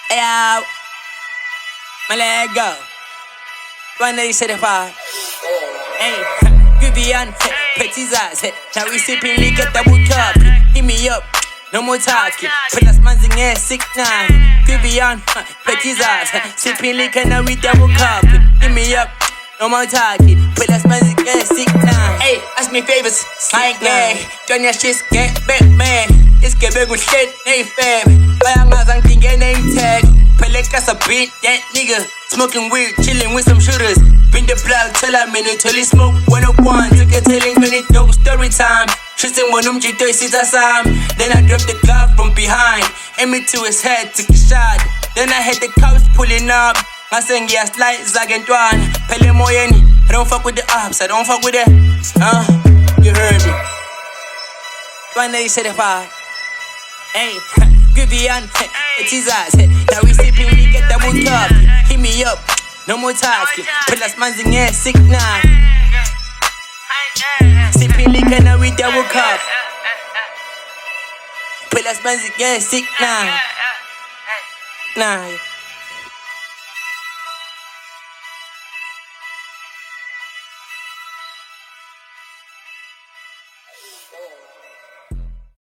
Hey, out. My leg go. 175. Hey, Vivian, Petits eyes. Now we sipping liquor double cup. Hit me up, no more talking. Put us manzing air, 6'9". Vivian, Petits eyes. Sipping liquor, now we double cup. Hit me up, no more talking. Put us manzing air, 6'9". Hey, ask me favors, Mike Gang. Done your shit, get back, man. It's get big with shit, ain't fam. Buyang ang tingin name tag. Peleka sa beat, that nigga. Smoking weed, chilling with some shooters. Bring the plug till I'm in it, till he smoke 101. Took a telling minute, no story time. Shooting one G3 Sam. Then I dropped the glove from behind. Aim it to his head, took a shot. Then I had the cops pulling up. I sang yes, like Zagentwan. Pele Moyeni, I don't fuck with the ops, I don't fuck with it. You heard me. 175. Hey, Vivian, Petits eyes. Now we sipping, we get double cup. Hit me up, no more talking. Put us manzing air, 6'9". Sipping liquor, now we double cup. Put us manzing air, 6'9". Nah.